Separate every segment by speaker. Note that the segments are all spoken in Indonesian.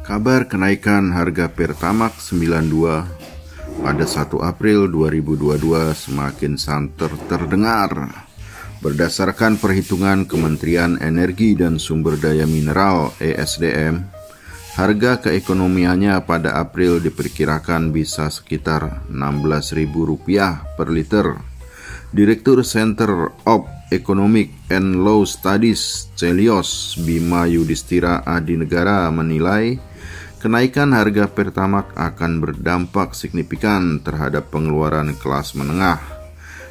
Speaker 1: Kabar kenaikan harga Pertamax 92 pada 1 April 2022 semakin santer terdengar. Berdasarkan perhitungan Kementerian Energi dan Sumber Daya Mineral (ESDM), harga keekonomiannya pada April diperkirakan bisa sekitar Rp16.000 per liter. Direktur Center of Economic and Law Studies Celios Bima Yudhistira Adinegara menilai kenaikan harga Pertamax akan berdampak signifikan terhadap pengeluaran kelas menengah.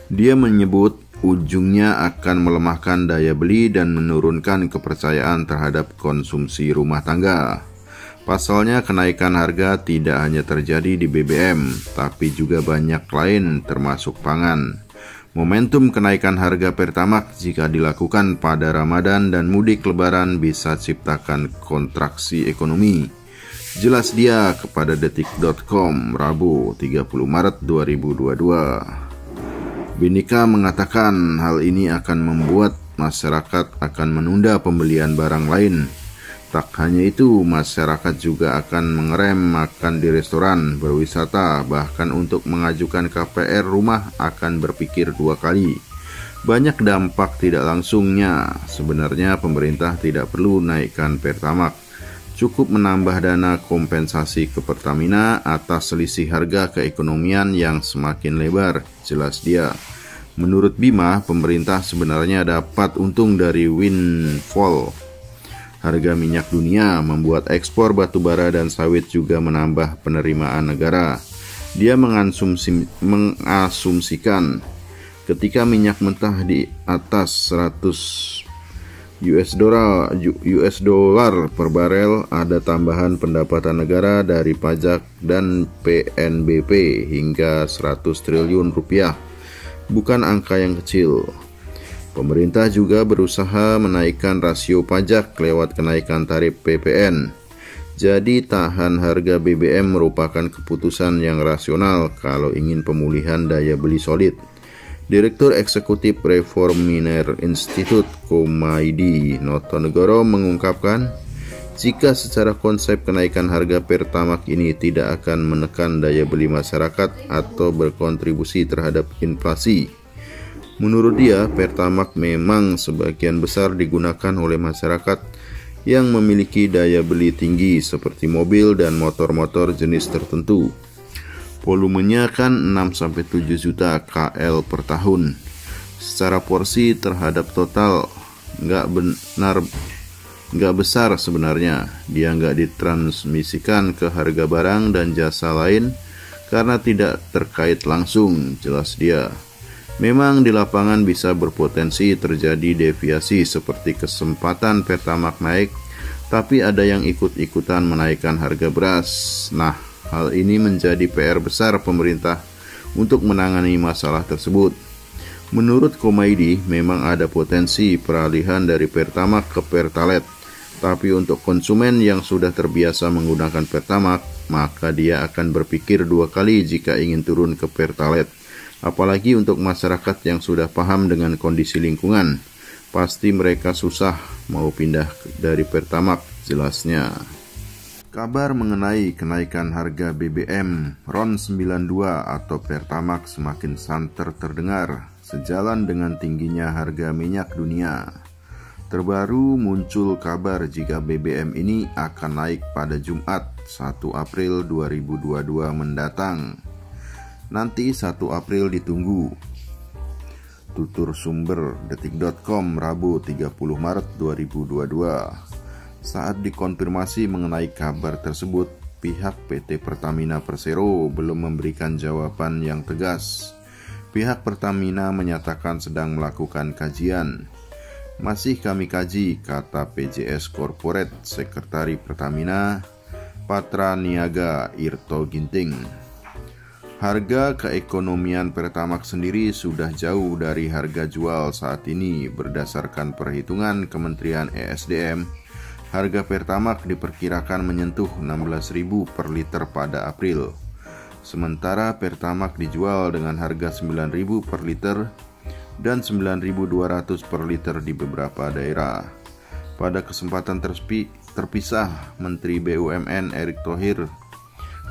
Speaker 1: Dia menyebut ujungnya akan melemahkan daya beli dan menurunkan kepercayaan terhadap konsumsi rumah tangga. Pasalnya, kenaikan harga tidak hanya terjadi di BBM, tapi juga banyak lain termasuk pangan. Momentum kenaikan harga Pertamax jika dilakukan pada Ramadan dan mudik Lebaran bisa ciptakan kontraksi ekonomi. Jelas dia kepada detik.com Rabu 30 Maret 2022. Binika mengatakan hal ini akan membuat masyarakat akan menunda pembelian barang lain. Tak hanya itu, masyarakat juga akan mengerem makan di restoran, berwisata, bahkan untuk mengajukan KPR rumah akan berpikir 2 kali. Banyak dampak tidak langsungnya. Sebenarnya pemerintah tidak perlu naikkan Pertamax. Cukup menambah dana kompensasi ke Pertamina atas selisih harga keekonomian yang semakin lebar, jelas dia. Menurut Bima, pemerintah sebenarnya dapat untung dari windfall harga minyak dunia, membuat ekspor batubara dan sawit juga menambah penerimaan negara. Dia mengasumsikan ketika minyak mentah di atas 100 US dollar per barel, ada tambahan pendapatan negara dari pajak dan PNBP hingga 100 triliun rupiah. Bukan angka yang kecil. Pemerintah juga berusaha menaikkan rasio pajak lewat kenaikan tarif PPN. Jadi tahan harga BBM merupakan keputusan yang rasional kalau ingin pemulihan daya beli solid. Direktur Eksekutif Reforminer Institute Komaydi Notonegoro mengungkapkan, jika secara konsep kenaikan harga Pertamax ini tidak akan menekan daya beli masyarakat atau berkontribusi terhadap inflasi. Menurut dia, Pertamax memang sebagian besar digunakan oleh masyarakat yang memiliki daya beli tinggi seperti mobil dan motor-motor jenis tertentu. Volumenya kan 6-7 juta KL per tahun. Secara porsi terhadap total nggak besar sebenarnya. Dia nggak ditransmisikan ke harga barang dan jasa lain karena tidak terkait langsung, jelas dia. Memang di lapangan bisa berpotensi terjadi deviasi seperti kesempatan Pertamax naik, tapi ada yang ikut-ikutan menaikkan harga beras. Nah, hal ini menjadi PR besar pemerintah untuk menangani masalah tersebut. Menurut Komaydi, memang ada potensi peralihan dari Pertamax ke Pertalite, tapi untuk konsumen yang sudah terbiasa menggunakan Pertamax, maka dia akan berpikir 2 kali jika ingin turun ke Pertalite. Apalagi untuk masyarakat yang sudah paham dengan kondisi lingkungan, pasti mereka susah mau pindah dari Pertamax, jelasnya. Kabar mengenai kenaikan harga BBM RON 92 atau Pertamax semakin santer terdengar, sejalan dengan tingginya harga minyak dunia. Terbaru muncul kabar jika BBM ini akan naik pada Jumat 1 April 2022 mendatang. Nanti 1 April ditunggu. Tutur sumber detik.com Rabu 30 Maret 2022. Saat dikonfirmasi mengenai kabar tersebut, pihak PT Pertamina Persero belum memberikan jawaban yang tegas. Pihak Pertamina menyatakan sedang melakukan kajian. Masih kami kaji, kata PJS Corporate Sekretari Pertamina Patra Niaga Irto Ginting. Harga keekonomian Pertamax sendiri sudah jauh dari harga jual saat ini. Berdasarkan perhitungan Kementerian ESDM, harga Pertamax diperkirakan menyentuh Rp16.000 per liter pada April. Sementara Pertamax dijual dengan harga Rp9.000 per liter dan Rp9.200 per liter di beberapa daerah. Pada kesempatan terpisah, Menteri BUMN Erick Thohir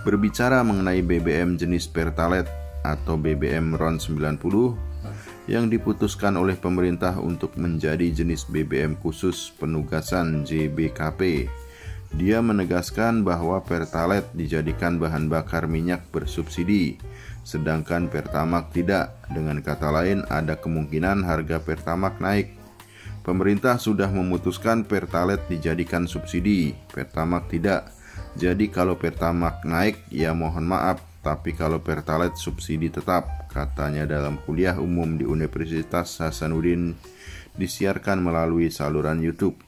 Speaker 1: berbicara mengenai BBM jenis Pertalite atau BBM RON 90 yang diputuskan oleh pemerintah untuk menjadi jenis BBM khusus penugasan JBKP. Dia menegaskan bahwa Pertalite dijadikan bahan bakar minyak bersubsidi, sedangkan Pertamax tidak. Dengan kata lain, ada kemungkinan harga Pertamax naik. Pemerintah sudah memutuskan Pertalite dijadikan subsidi, Pertamax tidak. Jadi kalau Pertamax naik, ya mohon maaf, tapi kalau Pertalite subsidi tetap, katanya dalam kuliah umum di Universitas Hasanuddin disiarkan melalui saluran YouTube.